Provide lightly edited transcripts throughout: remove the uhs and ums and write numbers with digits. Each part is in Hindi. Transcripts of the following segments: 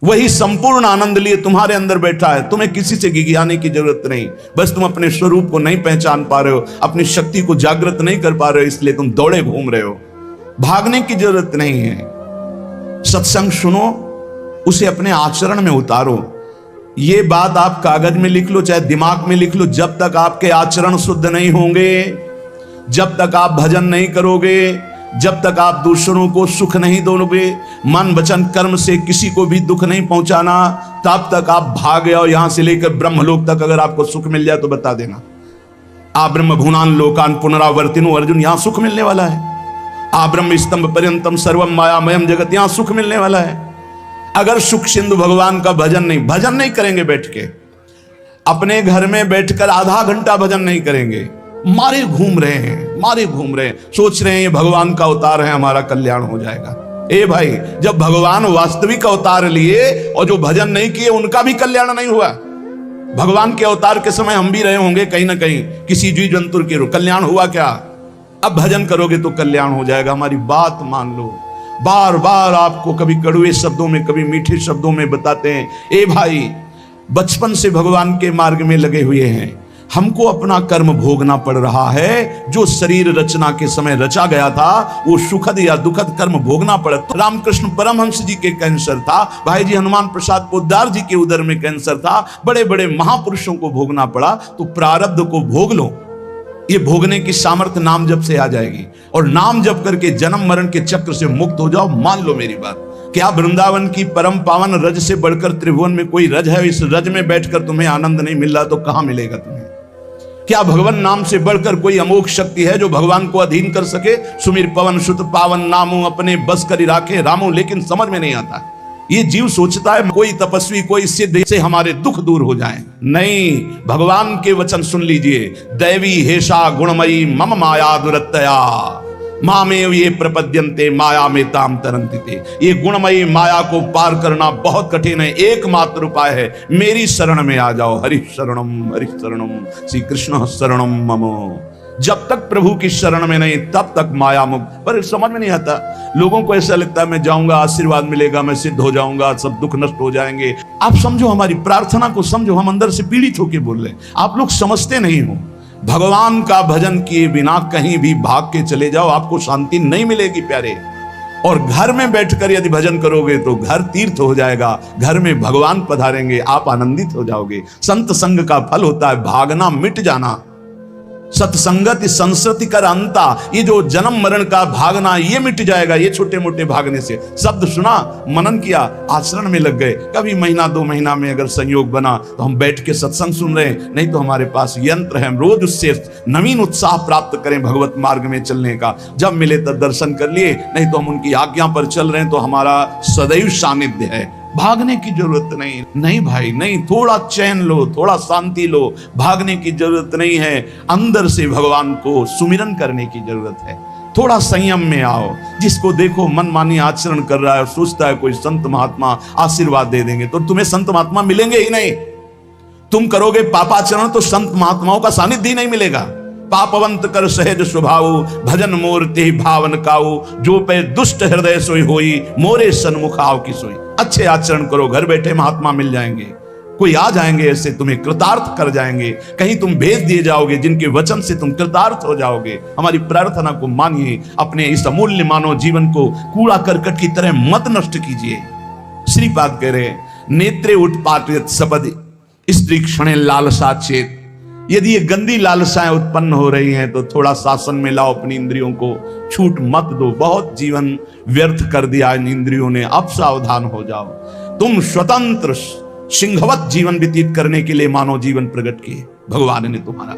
वही संपूर्ण आनंद लिए तुम्हारे अंदर बैठा है। तुम्हें किसी से गिगियाने की जरूरत नहीं। बस तुम अपने स्वरूप को नहीं पहचान पा रहे हो, अपनी शक्ति को जागृत नहीं कर पा रहे हो, इसलिए तुम दौड़े घूम रहे हो। भागने की जरूरत नहीं है। सत्संग सुनो, उसे अपने आचरण में उतारो। ये बात आप कागज में लिख लो, चाहे दिमाग में लिख लो। जब तक आपके आचरण शुद्ध नहीं होंगे, जब तक आप भजन नहीं करोगे, जब तक आप दूसरों को सुख नहीं दोगे, मन वचन कर्म से किसी को भी दुख नहीं पहुंचाना, तब तक आप भाग आओ। यहां से लेकर ब्रह्मलोक तक अगर आपको सुख मिल जाए तो बता देना। आ ब्रह्म भुनान लोकान पुनरावर्तिनो, अर्जुन यहां सुख मिलने वाला है। आ ब्रह्म स्तंभ पर्यंतम सर्वम मायामयम जगत, यहां सुख मिलने वाला है। अगर सुख सिंधु भगवान का भजन नहीं करेंगे, बैठ के अपने घर में बैठकर आधा घंटा भजन नहीं करेंगे, मारे घूम रहे हैं, सोच रहे हैं ये भगवान का अवतार है, हमारा कल्याण हो जाएगा। ए भाई, जब भगवान वास्तविक अवतार लिए और जो भजन नहीं किए उनका भी कल्याण नहीं हुआ। भगवान के अवतार के समय हम भी रहे होंगे कहीं ना कहीं, किसी जीव जंतु के कल्याण हुआ क्या? अब भजन करोगे तो कल्याण हो जाएगा। हमारी बात मान लो। बार बार आपको कभी कड़वे शब्दों में, कभी मीठे शब्दों में बताते हैं, ए भाई, बचपन से भगवान के मार्ग में लगे हुए हैं, हमको अपना कर्म भोगना पड़ रहा है। जो शरीर रचना के समय रचा गया था, वो सुखद या दुखद कर्म भोगना पड़ा। तो रामकृष्ण परमहंस जी के कैंसर था, भाई जी हनुमान प्रसाद पोद्दार जी के उदर में कैंसर था, बड़े बड़े महापुरुषों को भोगना पड़ा। तो प्रारब्ध को भोग लो। ये भोगने की सामर्थ्य नाम जप से आ जाएगी, और नाम जप करके जन्म मरण के चक्र से मुक्त हो जाओ। मान लो मेरी बात। क्या वृंदावन की परम पावन रज से बढ़कर त्रिभुवन में कोई रज है? इस रज में बैठकर तुम्हें आनंद नहीं मिल रहा तो कहां मिलेगा तुम्हें? क्या भगवान नाम से बढ़कर कोई अमोघ शक्ति है जो भगवान को अधीन कर सके? सुमिर पवन सुत पावन नामो, अपने बस करी राखे रामो। लेकिन समझ में नहीं आता। ये जीव सोचता है कोई तपस्वी, कोई सिद्ध से हमारे दुख दूर हो जाएं। नहीं, भगवान के वचन सुन लीजिए। दैवी हेषा गुणमयी मम माया दुरत्यया मामेव ये प्रपद्यन्ते माया में ताम तरन्ति। ये गुणमयी माया को पार करना बहुत कठिन है। एकमात्र उपाय है, मेरी शरण में आ जाओ। हरि शरणम श्री कृष्ण शरणम मम। जब तक प्रभु की शरण में नहीं, तब तक माया मुक्त। पर समझ में नहीं आता। लोगों को ऐसा लगता है मैं जाऊंगा, आशीर्वाद मिलेगा, मैं सिद्ध हो जाऊंगा, सब दुख नष्ट हो जाएंगे। आप समझो, हमारी प्रार्थना को समझो। हम अंदर से पीड़ित होकर बोल रहे हैं, आप लोग समझते नहीं हो। भगवान का भजन किए बिना कहीं भी भाग के चले जाओ, आपको शांति नहीं मिलेगी प्यारे। और घर में बैठकर यदि भजन करोगे तो घर तीर्थ हो जाएगा, घर में भगवान पधारेंगे, आप आनंदित हो जाओगे। संत संग का फल होता है भागना, मिट जाना। सत्संगति संस्कृति कर अंता, ये जो जन्म मरण का भागना, ये मिट जाएगा। ये छोटे मोटे भागने से, शब्द सुना, मनन किया, आचरण में लग गए। कभी महीना 2 महीना में अगर संयोग बना तो हम बैठ के सत्संग सुन रहे हैं, नहीं तो हमारे पास यंत्र है, हम रोज उससे नवीन उत्साह प्राप्त करें भगवत मार्ग में चलने का। जब मिले तब दर्शन कर लिए, नहीं तो हम उनकी आज्ञा पर चल रहे हैं, तो हमारा सदैव सानिध्य है। भागने की जरूरत नहीं भाई, नहीं। थोड़ा चैन लो, थोड़ा शांति लो। भागने की जरूरत नहीं है। अंदर से भगवान को सुमिरन करने की जरूरत है। थोड़ा संयम में आओ। जिसको देखो मनमानी आचरण कर रहा है, सोचता है कोई संत महात्मा आशीर्वाद दे देंगे, तो तुम्हें संत महात्मा मिलेंगे ही नहीं। तुम करोगे पापाचरण तो संत महात्माओं का सानिध्य ही नहीं मिलेगा। पापवंत कर सहज स्वभाव, भजन मूर्ति भावन काऊ, जो पे दुष्ट हृदय सोई होई, मोरे सन्मुख आओ की सोई। अच्छे आचरण करो, घर बैठे महात्मा मिल जाएंगे। कोई आ जाएंगे ऐसे, तुम्हें कृतार्थ कर जाएंगे। कहीं तुम भेज दिए जाओगे जिनके वचन से तुम कृतार्थ हो जाओगे। हमारी प्रार्थना को मानिए। अपने इस अमूल्य मानव जीवन को कूड़ा करकट की तरह मत नष्ट कीजिए। श्रीपाद कह रहे, नेत्रे उत्पाटित सपद स्त्री क्षणे लालसा चेत। यदि ये गंदी लालसाएं उत्पन्न हो रही हैं तो थोड़ा शासन में लाओ अपनी इंद्रियों को, छूट मत दो। बहुत जीवन व्यर्थ कर दिया इन इंद्रियों ने, अब सावधान हो जाओ। तुम स्वतंत्र सिंहवत जीवन व्यतीत करने के लिए मानव जीवन प्रकट किए भगवान ने तुम्हारा।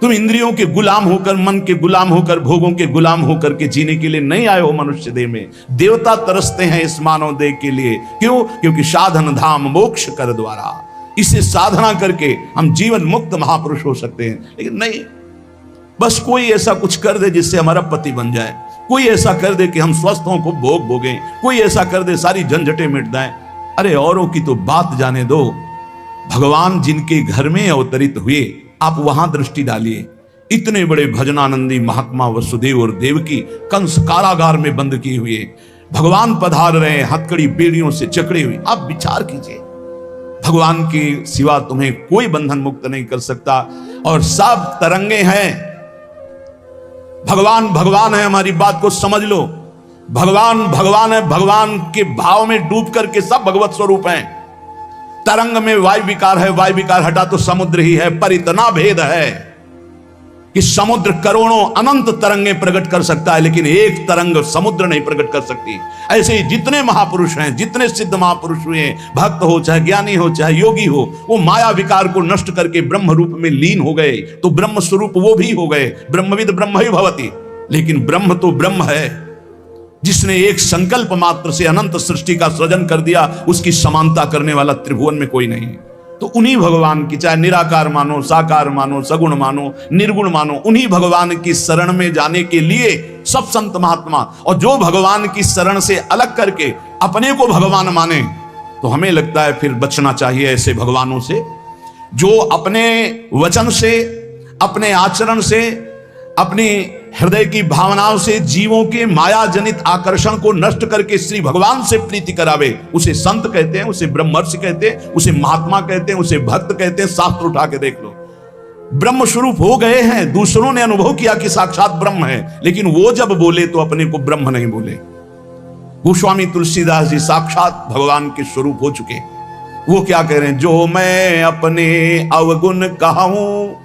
तुम इंद्रियों के गुलाम होकर, मन के गुलाम होकर, भोगों के गुलाम होकर के जीने के लिए नहीं आए हो मनुष्य देह में। देवता तरसते हैं इस मानव देह के लिए। क्यों? क्योंकि साधन धाम मोक्ष कर द्वारा, इसे साधना करके हम जीवन मुक्त महापुरुष हो सकते हैं। लेकिन नहीं, बस कोई ऐसा कुछ कर दे जिससे हमारा पति बन जाए, कोई ऐसा कर दे कि हम स्वस्थों को भोग भोगें, कोई ऐसा कर दे सारी झंझटें मिट जाएं। अरे औरों की तो बात जाने दो। भगवान जिनके घर में अवतरित हुए, आप वहां दृष्टि डालिए। इतने बड़े भजनानंदी महात्मा वसुदेव और देवकी कंस कारागार में बंद किए हुए, भगवान पधार रहे हैं हथकड़ी बेड़ियों से जकड़ी हुई। आप विचार कीजिए, भगवान के सिवा तुम्हें कोई बंधन मुक्त नहीं कर सकता। और सब तरंगे हैं, भगवान भगवान है, हमारी बात को समझ लो। भगवान भगवान है, भगवान के भाव में डूब करके सब भगवत स्वरूप हैं। तरंग में वायु विकार है, वायु विकार हटा तो समुद्र ही है। पर इतना भेद है कि समुद्र करोड़ों अनंत तरंगें प्रकट कर सकता है, लेकिन एक तरंग समुद्र नहीं प्रकट कर सकती। ऐसे ही जितने महापुरुष हैं, जितने सिद्ध महापुरुष हुए, भक्त हो चाहे ज्ञानी हो चाहे योगी हो, वो माया विकार को नष्ट करके ब्रह्म रूप में लीन हो गए, तो ब्रह्म स्वरूप वो भी हो गए। ब्रह्मविद ब्रह्म ही भवति। लेकिन ब्रह्म तो ब्रह्म है, जिसने एक संकल्प मात्र से अनंत सृष्टि का सृजन कर दिया, उसकी समानता करने वाला त्रिभुवन में कोई नहीं। तो उन्हीं भगवान की, चाहे निराकार मानो, साकार मानो, सगुण मानो, निर्गुण मानो, उन्हीं भगवान की शरण में जाने के लिए सब संत महात्मा, और जो भगवान की शरण से अलग करके अपने को भगवान माने, तो हमें लगता है फिर बचना चाहिए ऐसे भगवानों से, जो अपने वचन से, अपने आचरण से, अपनी हृदय की भावनाओं से जीवों के माया जनित आकर्षण को नष्ट करके श्री भगवान से प्रीति करावे। उसे संत कहते हैं, उसे ब्रह्मर्षि कहते हैं, उसे महात्मा कहते हैं, उसे भक्त कहते हैं। शास्त्र उठा के देख लो, ब्रह्म स्वरूप हो गए हैं। दूसरों ने अनुभव किया कि साक्षात ब्रह्म है, लेकिन वो जब बोले तो अपने को ब्रह्म नहीं बोले। गोस्वामी तुलसीदास जी साक्षात भगवान के स्वरूप हो चुके। वो क्या कह रहे हैं? जो मैं अपने अवगुण कहूं,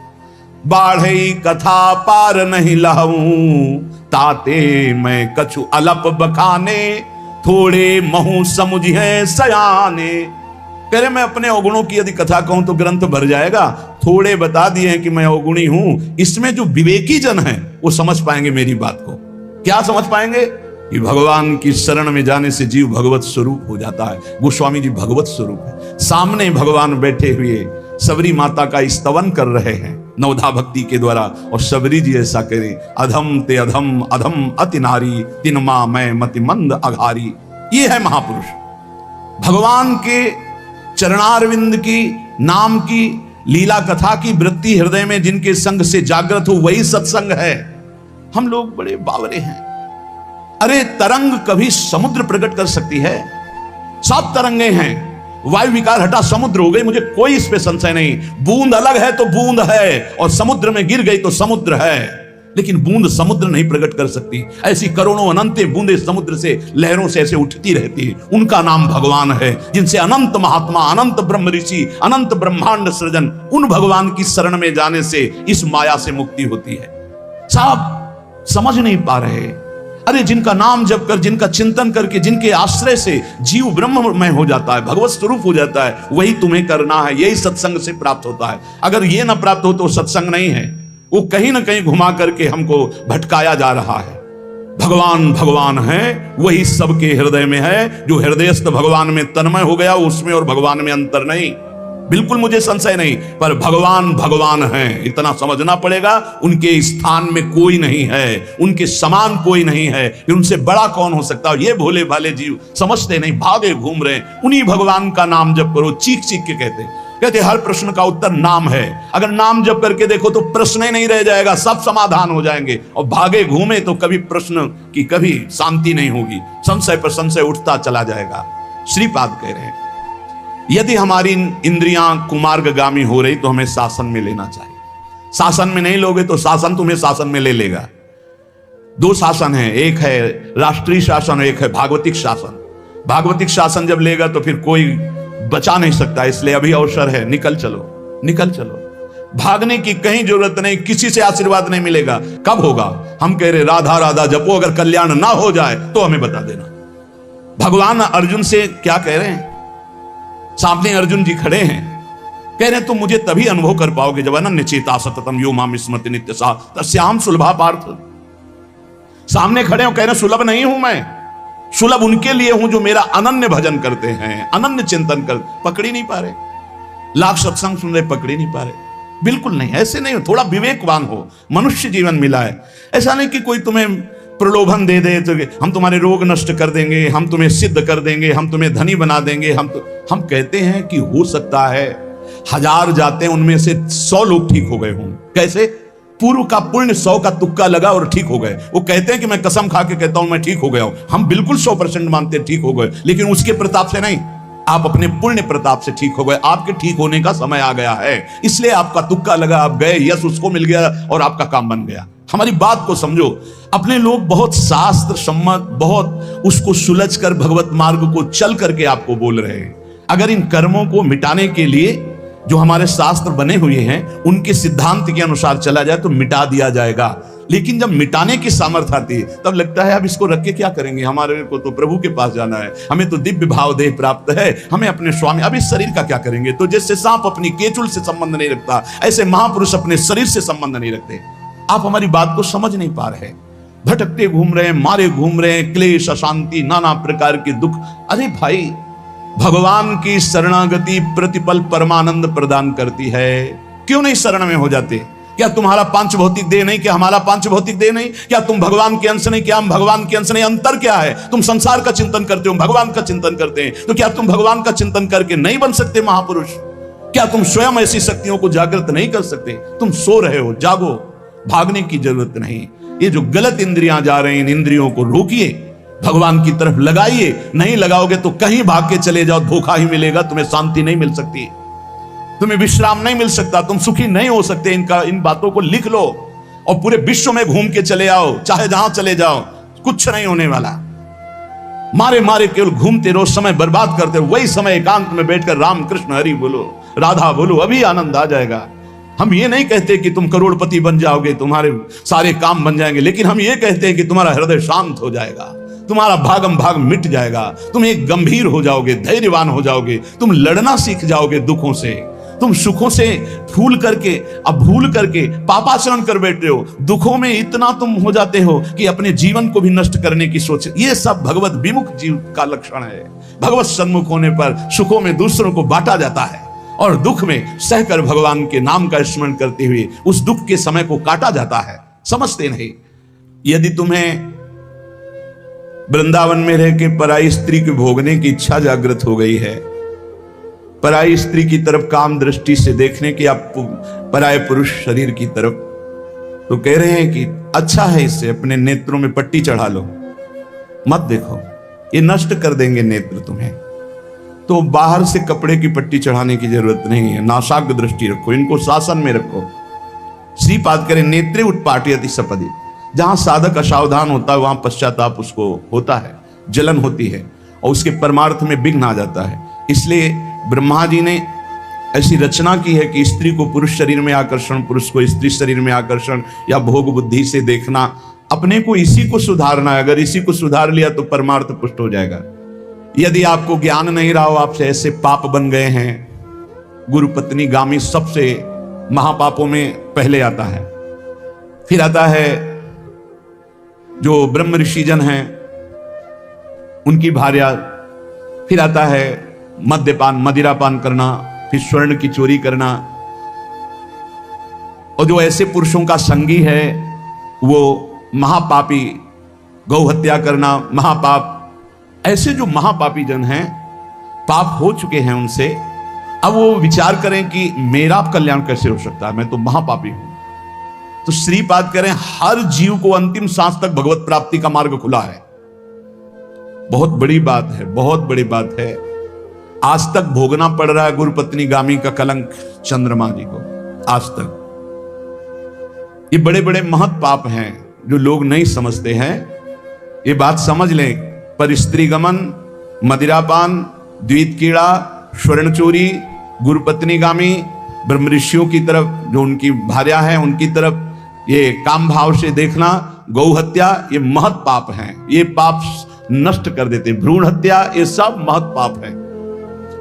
बाढ़ई कथा पार नहीं लहूं, ताते मैं कछु अलप बखाने, थोड़े महू समुझे सयाने। कह रहे मैं अपने अवगुणों की यदि कथा कहूं तो ग्रंथ भर जाएगा। थोड़े बता दिए हैं कि मैं अवगुणी हूं, इसमें जो विवेकी जन है वो समझ पाएंगे मेरी बात को। क्या समझ पाएंगे? कि भगवान की शरण में जाने से जीव भगवत स्वरूप हो जाता है। गोस्वामी जी भगवत स्वरूप है, सामने भगवान बैठे हुए सबरी माता का स्तवन कर रहे हैं नवधा भक्ति के द्वारा। और सबरी जी ऐसा करें, अधम ते अधम अधम अति नारी, तिनमा मैं मति मंद अघारी। ये है महापुरुष। भगवान के चरणारविंद की नाम की लीला कथा की वृत्ति हृदय में जिनके संग से जागृत हो, वही सत्संग है। हम लोग बड़े बावरे हैं। अरे तरंग कभी समुद्र प्रकट कर सकती है? सब तरंगे हैं। वायु विकार हटा समुद्र हो गई, मुझे कोई इस पे संशय नहीं। बूंद अलग है तो बूंद है, और समुद्र में गिर गई तो समुद्र है, लेकिन बूंद समुद्र नहीं प्रकट कर सकती। ऐसी करोड़ों अनंत बूंदे समुद्र से, लहरों से ऐसे उठती रहती है। उनका नाम भगवान है, जिनसे अनंत महात्मा, अनंत ब्रह्म ऋषि, अनंत ब्रह्मांड सृजन, उन भगवान की शरण में जाने से इस माया से मुक्ति होती है। साहब समझ नहीं पा रहे। अरे जिनका नाम जप कर, जिनका चिंतन करके, जिनके आश्रय से जीव ब्रह्ममय हो जाता है, भगवत स्वरूप हो जाता है, वही तुम्हें करना है। यही सत्संग से प्राप्त होता है। अगर ये ना प्राप्त हो तो सत्संग नहीं है, वो कहीं ना कहीं घुमा करके हमको भटकाया जा रहा है। भगवान भगवान है, वही सबके हृदय में है। जो हृदयस्थ भगवान में तन्मय हो गया, उसमें और भगवान में अंतर नहीं, बिल्कुल मुझे संशय नहीं। पर भगवान भगवान हैं, इतना समझना पड़ेगा। उनके स्थान में कोई नहीं है, उनके समान कोई नहीं है, उनसे बड़ा कौन हो सकता है? ये भोले भाले जीव समझते नहीं, भागे घूम रहे हैं। उन्हीं भगवान का नाम जप करो, चीख चीख के कहते हर प्रश्न का उत्तर नाम है। अगर नाम जप करके देखो तो प्रश्न ही नहीं रह जाएगा, सब समाधान हो जाएंगे। और भागे घूमे तो कभी प्रश्न की कभी शांति नहीं होगी, संशय पर संशय उठता चला जाएगा। श्रीपाद कह रहे हैं, यदि हमारी इंद्रियां कुमार्गगामी हो रही तो हमें शासन में लेना चाहिए। शासन में नहीं लोगे तो शासन तुम्हें शासन में ले लेगा। दो शासन है, एक है राष्ट्रीय शासन, एक है भागवतिक शासन। भागवतिक शासन जब लेगा तो फिर कोई बचा नहीं सकता, इसलिए अभी अवसर है, निकल चलो, निकल चलो। भागने की कहीं जरूरत नहीं, किसी से आशीर्वाद नहीं मिलेगा। कब होगा? हम कह रहे राधा राधा जपो, अगर कल्याण ना हो जाए तो हमें बता देना। भगवान अर्जुन से क्या कह रहे हैं? सामने अर्जुन जी खड़े हैं, कह रहे हैं तुम मुझे तभी अनुभव कर पाओगे जब अनन्य चेता सततम यो माम स्मृति नित्य सा तस्याम सुलभा पार्थ। सामने खड़े हो, कह रहे हैं सुलभ नहीं हूं मैं, सुलभ उनके लिए हूं जो मेरा अनन्य भजन करते हैं, अनन्य चिंतन कर। पकड़ी नहीं पा रहे, लाख सत्संग सुन रहे, पकड़ी नहीं पा रहे। बिल्कुल नहीं, ऐसे नहीं हो। थोड़ा विवेकवान हो, मनुष्य जीवन मिला है। ऐसा नहीं कि कोई तुम्हें प्रलोभन दे दे तो हम तुम्हारे रोग नष्ट कर देंगे, हम तुम्हें सिद्ध कर देंगे, हम तुम्हें धनी बना देंगे। हम कहते हैं कि हो सकता है 1000 जाते हैं उनमें से 100 लोग ठीक हो गए हों। कैसे? पूर्व का पुण्य 100 का तुक्का लगा और ठीक हो गए। वो कहते हैं कि मैं कसम खा के कहता हूं मैं ठीक हो गया हूं, हम बिल्कुल 100% मानते हैं ठीक हो गए, लेकिन उसके प्रताप से नहीं, आप अपने पुण्य प्रताप से ठीक हो गए। आपके ठीक होने का समय आ गया है, इसलिए आपका तुक्का लगा, आप गए, यश उसको मिल गया और आपका काम बन गया। हमारी बात को समझो। अपने लोग बहुत शास्त्र सम्मत, बहुत उसको सुलझ कर भगवत मार्ग को चल करके आपको बोल रहे हैं। अगर इन कर्मों को मिटाने के लिए जो हमारे शास्त्र बने हुए हैं उनके सिद्धांत के अनुसार चला जाए तो मिटा दिया जाएगा, लेकिन जब मिटाने की सामर्थ्य आती है तब लगता है अब इसको रख के क्या करेंगे, हमारे को तो प्रभु के पास जाना है, हमें तो दिव्य भाव देह प्राप्त है, हमें अपने स्वामी, अब इस शरीर का क्या करेंगे। तो जैसे सांप अपनी केचुल से संबंध नहीं रखता, ऐसे महापुरुष अपने शरीर से संबंध नहीं रखते। आप हमारी बात को समझ नहीं पा रहे, भटकते घूम रहे हैं, मारे घूम रहे हैं, क्लेश, अशांति, नाना प्रकार के दुख। अरे भाई, भगवान की शरणागति प्रतिपल परमानंद प्रदान करती है, क्यों नहीं शरण में हो जाते। क्या तुम्हारा पांच भौतिक देह नहीं, क्या हमारा पांच भौतिक देह नहीं, क्या तुम भगवान के अंश नहीं, क्या हम भगवान के अंश नहीं। अंतर क्या है, तुम संसार का चिंतन करते हो, भगवान का चिंतन करते हैं, तो क्या तुम भगवान का चिंतन करके नहीं बन सकते महापुरुष। क्या तुम स्वयं ऐसी शक्तियों को जागृत नहीं कर सकते। तुम सो रहे हो, जागो, भागने की जरूरत नहीं। ये जो गलत इंद्रियां जा रही हैं, इन इंद्रियों को रोकिए, भगवान की तरफ लगाइए। नहीं लगाओगे तो कहीं भाग के चले जाओ, धोखा ही मिलेगा, तुम्हें शांति नहीं मिल सकती, तुम्हें विश्राम नहीं मिल सकता, तुम सुखी नहीं हो सकते। इन बातों को लिख लो और पूरे विश्व में घूम के चले आओ, चाहे जहां चले जाओ, कुछ नहीं होने वाला। मारे मारे केवल घूमते रहो, समय बर्बाद करते रहो। वही समय एकांत में बैठकर राम कृष्ण हरि बोलो, राधा बोलो, अभी आनंद आ जाएगा। हम ये नहीं कहते कि तुम करोड़पति बन जाओगे, तुम्हारे सारे काम बन जाएंगे, लेकिन हम ये कहते हैं कि तुम्हारा हृदय शांत हो जाएगा, तुम्हारा भागम भाग मिट जाएगा, तुम एक गंभीर हो जाओगे, धैर्यवान हो जाओगे, तुम लड़ना सीख जाओगे दुखों से, तुम सुखों से भूल करके पापाचरण कर बैठे हो। दुखों में इतना तुम हो जाते हो कि अपने जीवन को भी नष्ट करने की सोच। ये सब भगवत विमुख जीव का लक्षण है। भगवत सन्मुख होने पर सुखों में दूसरों को बांटा जाता है और दुख में सहकर भगवान के नाम का स्मरण करते हुए उस दुख के समय को काटा जाता है। समझते नहीं। यदि तुम्हें वृंदावन में रह के पराई स्त्री को भोगने की इच्छा जागृत हो गई है, पराई स्त्री की तरफ काम दृष्टि से देखने की, आप पराये पुरुष शरीर की तरफ, तो कह रहे हैं कि अच्छा है, इससे अपने नेत्रों में पट्टी चढ़ा लो, मत देखो, ये नष्ट कर देंगे नेत्र तुम्हें। तो बाहर से कपड़े की पट्टी चढ़ाने की जरूरत नहीं है, नाशाग्र दृष्टि रखो, इनको शासन में रखो। श्रीपाद करें नेत्रे उत्पाटयति सपदि। जहां साधक असावधान होता है वहां पश्चाताप उसको होता है, जलन होती है और उसके परमार्थ में विघ्न आ जाता है। इसलिए ब्रह्मा जी ने ऐसी रचना की है कि स्त्री को पुरुष शरीर में आकर्षण, पुरुष को स्त्री शरीर में आकर्षण, या भोग बुद्धि से देखना, अपने को इसी को सुधारना है। अगर इसी को सुधार लिया तो परमार्थ पुष्ट हो जाएगा। यदि आपको ज्ञान नहीं रहा हो, आपसे ऐसे पाप बन गए हैं, गुरु पत्नी गामी सबसे महापापों में पहले आता है, फिर आता है जो ब्रह्म ऋषि जन हैं उनकी भार्या, फिर आता है मद्यपान, मदिरापान करना, फिर स्वर्ण की चोरी करना। और जो ऐसे पुरुषों का संगी है वो महापापी, गौ हत्या करना महापाप। ऐसे जो महापापी जन हैं, पाप हो चुके हैं उनसे, अब वो विचार करें कि मेरा कल्याण कैसे हो सकता है, मैं तो महापापी हूं। तो श्रीपाद करें हर जीव को अंतिम सांस तक भगवत प्राप्ति का मार्ग खुला है। बहुत बड़ी बात है, बहुत बड़ी बात है। आज तक भोगना पड़ रहा है गुरु पत्नी गामी का कलंक चंद्रमा जी को, आज तक। ये बड़े बड़े महत् पाप हैं जो लोग नहीं समझते हैं। ये बात समझ लें, पर स्त्री गमन, मदिरापान, द्वित कीड़ा, स्वर्ण चोरी, गुरु पत्नी गामी, ब्रह्म ऋषियों की तरफ जो उनकी भार्या है उनकी तरफ ये काम भाव से देखना, गौ हत्या, ये महत् पाप हैं। ये पाप नष्ट कर देते। भ्रूण हत्या, ये सब महत् पाप है।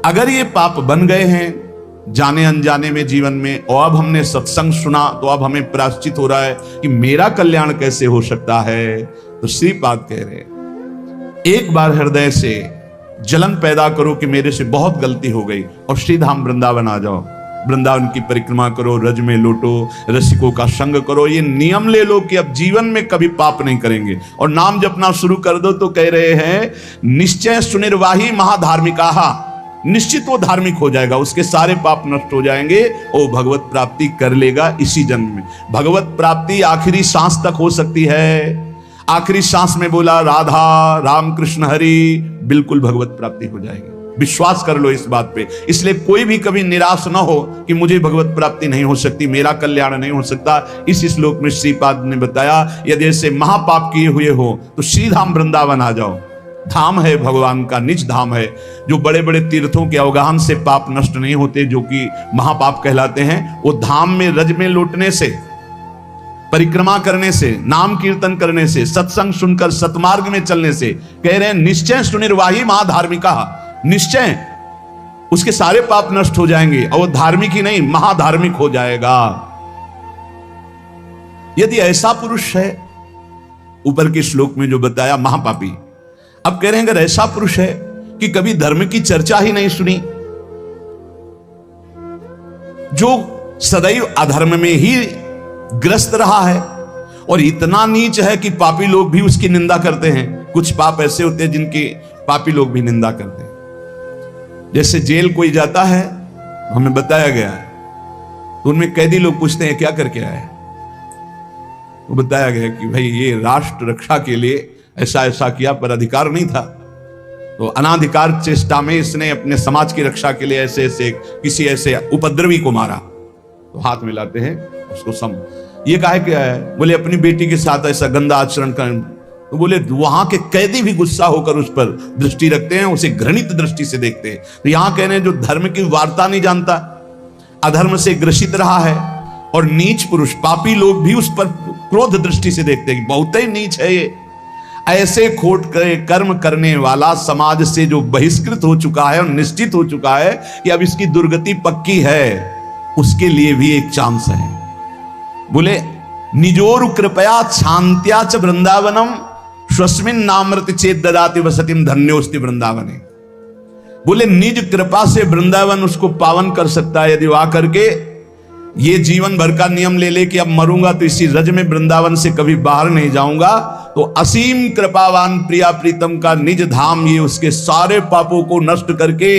अगर ये पाप बन गए हैं जाने अनजाने में जीवन में, और अब हमने सत्संग सुना तो अब हमें प्रायश्चित हो रहा है कि मेरा कल्याण कैसे हो सकता है, तो श्रीपाद कह रहे एक बार हृदय से जलन पैदा करो कि मेरे से बहुत गलती हो गई और श्रीधाम वृंदावन आ जाओ। वृंदावन की परिक्रमा करो, रज में लौटो, रसिकों का संग करो। ये नियम ले लो कि अब जीवन में कभी पाप नहीं करेंगे और नाम जपना शुरू कर दो। तो कह रहे हैं निश्चय सुनिर्वाही महाधार्मिका निश्चित वो धार्मिक हो जाएगा, उसके सारे पाप नष्ट हो जाएंगे, वो भगवत प्राप्ति कर लेगा इसी जन्म में। भगवत प्राप्ति आखिरी सांस तक हो सकती है। आखिरी सांस में बोला राधा राम कृष्ण हरि, बिल्कुल भगवत प्राप्ति हो जाएगी, विश्वास कर लो इस बात पे। इसलिए कोई भी कभी निराश ना हो कि मुझे भगवत प्राप्ति नहीं हो सकती, मेरा कल्याण नहीं हो सकता। इस श्लोक में श्रीपाद ने बताया, यदि ऐसे महापाप किए हुए हो तो श्रीधाम वृंदावन आ जाओ। धाम है भगवान का, निज धाम है। जो बड़े बड़े तीर्थों के अवगाहन से पाप नष्ट नहीं होते, जो कि महापाप कहलाते हैं, वो धाम में रज में लौटने से, परिक्रमा करने से, नाम कीर्तन करने से, सत्संग सुनकर सतमार्ग में चलने से, कह रहे हैं निश्चय सुनिर्वाही महाधार्मिका, निश्चय उसके सारे पाप नष्ट हो जाएंगे और वो धार्मिक ही नहीं महाधार्मिक हो जाएगा। यदि ऐसा पुरुष है, ऊपर के श्लोक में जो बताया महापापी, अब कह रहे हैं अगर ऐसा पुरुष है कि कभी धर्म की चर्चा ही नहीं सुनी, जो सदैव अधर्म में ही ग्रस्त रहा है और इतना नीच है कि पापी लोग भी उसकी निंदा करते हैं। कुछ पाप ऐसे होते हैं जिनकी पापी लोग भी निंदा करते हैं। जैसे जेल कोई जाता है, हमें बताया गया है, तो उनमें कैदी लोग पूछते हैं क्या करके आए, वो बताया गया कि भाई ये राष्ट्र रक्षा के लिए ऐसा ऐसा किया, पर अधिकार नहीं था, तो अनाधिकार चेष्टा में इसने अपने समाज की रक्षा के लिए ऐसे ऐसे किसी ऐसे उपद्रवी को मारा। तो हाथ मिलाते हैं उसको सम, ये काहे क्या है, बोले अपनी बेटी के साथ ऐसा गंदा आचरण कर। तो बोले वहां के कैदी भी गुस्सा होकर उस पर दृष्टि रखते हैं, उसे घृणित दृष्टि से देखते हैं। तो यहां कह रहे हैं जो धर्म की वार्ता नहीं जानता, अधर्म से ग्रसित रहा है, और नीच पुरुष पापी लोग भी उस पर क्रोध दृष्टि से देखते हैं, बहुत ही नीच है ये। ऐसे खोट कर्म करने वाला समाज से जो बहिष्कृत हो चुका है और निश्चित हो चुका है कि अब इसकी दुर्गति पक्की है, उसके लिए भी एक चांस है। बोले निजोरु कृपया शांत्या च वृंदावनम स्वस्मिन नामृत चेत ददाति वसतिम धन्योस्ति वृंदावने। बोले निज कृपा से वृंदावन उसको पावन कर सकता है यदि वहां करके ये जीवन भर का नियम ले ले कि अब मरूंगा तो इसी रज में वृंदावन से कभी बाहर नहीं जाऊंगा, तो असीम कृपावान प्रिया प्रीतम का निज धाम ये उसके सारे पापों को नष्ट करके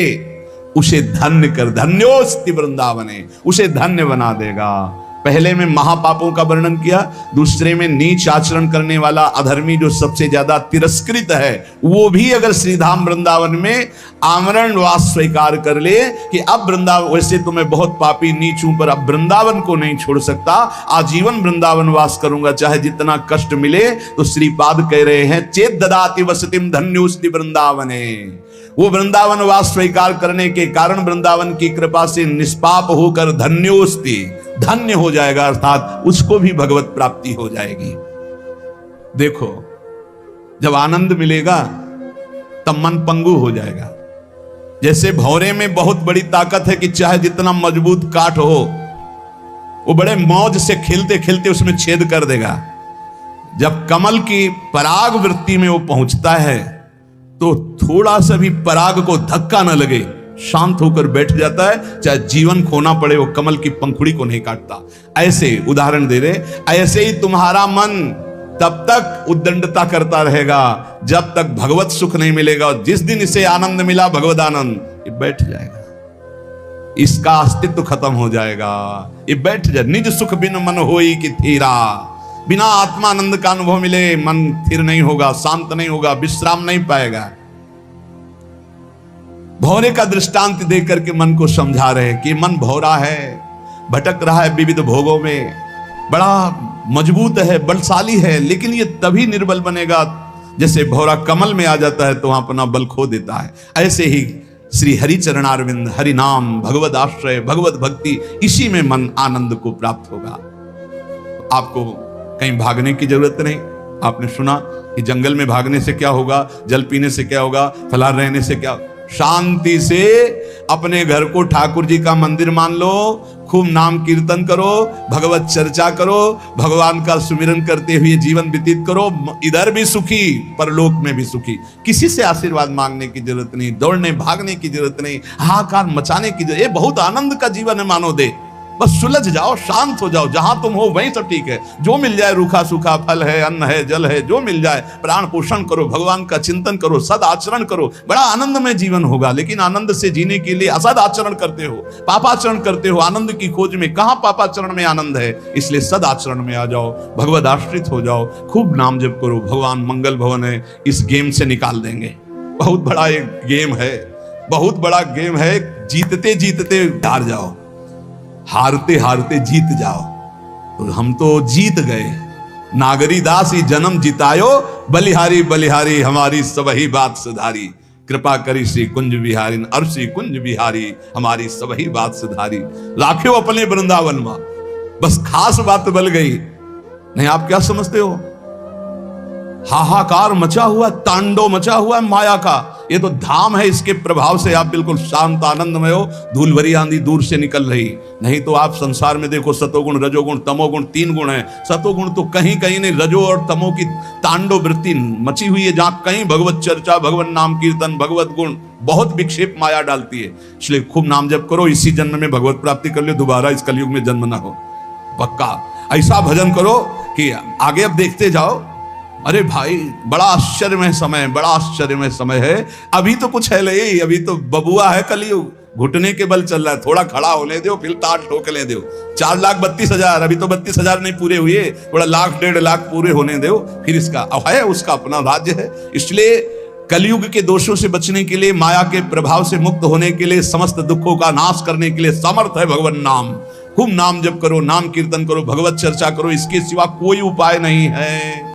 उसे धन्य कर, धन्योस्ति वृंदावने, उसे धन्य बना देगा। पहले में महापापों का वर्णन किया, दूसरे में नीच आचरण करने वाला अधर्मी जो सबसे ज्यादा तिरस्कृत है, वो भी अगर श्रीधाम वृंदावन में आमरण वास स्वीकार कर ले कि अब वृंदावन, वैसे तो मैं बहुत पापी नीच हूं पर अब वृंदावन को नहीं छोड़ सकता, आजीवन वृंदावन वास करूंगा चाहे जितना कष्ट मिले, तो श्रीपाद कह रहे हैं चेत ददाति वसतिम धन्योस्ति वृंदावने। वो वृंदावन वास स्वीकार करने के कारण वृंदावन की कृपा से निष्पाप होकर धन्योस्ति, धन्य हो जाएगा, अर्थात उसको भी भगवत प्राप्ति हो जाएगी। देखो जब आनंद मिलेगा तब मन पंगु हो जाएगा। जैसे भौरे में बहुत बड़ी ताकत है कि चाहे जितना मजबूत काठ हो वो बड़े मौज से खेलते खेलते उसमें छेद कर देगा। जब कमल की पराग वृत्ति में वो पहुंचता है तो थोड़ा सा भी पराग को धक्का न लगे, शांत होकर बैठ जाता है, चाहे जीवन खोना पड़े वो कमल की पंखुड़ी को नहीं काटता। ऐसे उदाहरण दे रहे, ऐसे ही तुम्हारा मन तब तक उद्दंडता करता रहेगा जब तक भगवत सुख नहीं मिलेगा, और जिस दिन इसे आनंद मिला भगवत आनंद, ये बैठ जाएगा, इसका अस्तित्व खत्म हो जाएगा, ये बैठ जाए। निज सुख बिन मन होई कि थीरा, बिना आत्मानंद का अनुभव मिले मन स्थिर नहीं होगा, शांत नहीं होगा, विश्राम नहीं पाएगा। भौरे का दृष्टांत देकर के मन को समझा रहे कि मन भौरा है, भटक रहा है विविध भोगों में, बड़ा मजबूत है, बलशाली है, लेकिन ये तभी निर्बल बनेगा जैसे भौरा कमल में आ जाता है तो वहां अपना बल खो देता है। ऐसे ही श्री हरि चरणारविंद, हरि नाम, भगवत आश्रय, भगवत भक्ति, इसी में मन आनंद को प्राप्त होगा। आपको कहीं भागने की जरूरत नहीं। आपने सुना कि जंगल में भागने से क्या होगा, जल पीने से क्या होगा, फलाहार रहने से क्या, शांति से अपने घर को ठाकुर जी का मंदिर मान लो, खूब नाम कीर्तन करो, भगवत चर्चा करो, भगवान का सुमिरन करते हुए जीवन व्यतीत करो, इधर भी सुखी परलोक में भी सुखी। किसी से आशीर्वाद मांगने की जरूरत नहीं, दौड़ने भागने की जरूरत नहीं, हाहाकार मचाने की जरूरत, ये बहुत आनंद का जीवन है मानो दे। बस सुलझ जाओ, शांत हो जाओ, जहां तुम हो वहीं सब ठीक है। जो मिल जाए, रूखा सूखा फल है, अन्न है, जल है, जो मिल जाए प्राण पोषण करो, भगवान का चिंतन करो, सद आचरण करो, बड़ा आनंदमय जीवन होगा। लेकिन आनंद से जीने के लिए असद आचरण करते हो, पापाचरण करते हो, आनंद की खोज में। कहां पापाचरण में आनंद है? इसलिए सद आचरण में आ जाओ, भगवद आश्रित हो जाओ, खूब नाम जप करो। भगवान मंगल भवन है, इस गेम से निकाल देंगे। बहुत बड़ा एक गेम है, बहुत बड़ा गेम है। जीतते जीतते हार जाओ, हारते हारते जीत जाओ। तो हम तो जीत गए। नागरी दास ही जन्म जितायो, बलिहारी बलिहारी हमारी सबही बात सुधारी। कृपा करी श्री कुंज बिहारी, अर्षि कुंज बिहारी हमारी सबही बात सुधारी। राखियो अपने वृंदावन में, बस खास बात बल गई। नहीं, आप क्या समझते हो? हाहाकार मचा हुआ, तांडव मचा हुआ माया का। ये तो धाम है, इसके प्रभाव से आप बिल्कुल शांत आनंदमय हो। धूल भरी आंधी दूर से निकल रही। नहीं तो आप संसार में देखो, सतोगुण रजोगुण तमोगुण 3 गुण है। सतोगुण तो कहीं कहीं नहीं, रजो और तमो की तांडव वृत्ति मची हुई है। जहां कहीं भगवत चर्चा, भगवत नाम कीर्तन, भगवत गुण, बहुत विक्षेप माया डालती है। इसलिए खूब नाम जप करो, इसी जन्म में भगवत प्राप्ति कर लो, दोबारा इस कलयुग में जन्म ना हो। पक्का ऐसा भजन करो कि आगे अब देखते जाओ। अरे भाई, बड़ा आश्चर्यमय समय, बड़ा आश्चर्यमय समय है। अभी तो कुछ है नहीं, अभी तो बबुआ है कलयुग, घुटने के बल चल रहा है। थोड़ा खड़ा होने दो, फिर ताट ठोक ले दो। 4,32,000, अभी तो 32,000 नहीं पूरे हुए, थोड़ा 1,00,000 1,50,000 लाख पूरे होने दो, फिर इसका है, उसका अपना राज्य है। इसलिए कलयुग के दोषों से बचने के लिए, माया के प्रभाव से मुक्त होने के लिए, समस्त दुखों का नाश करने के लिए समर्थ है भगवान नाम। खूब नाम जप करो, नाम कीर्तन करो, भगवत चर्चा करो, इसके सिवा कोई उपाय नहीं है।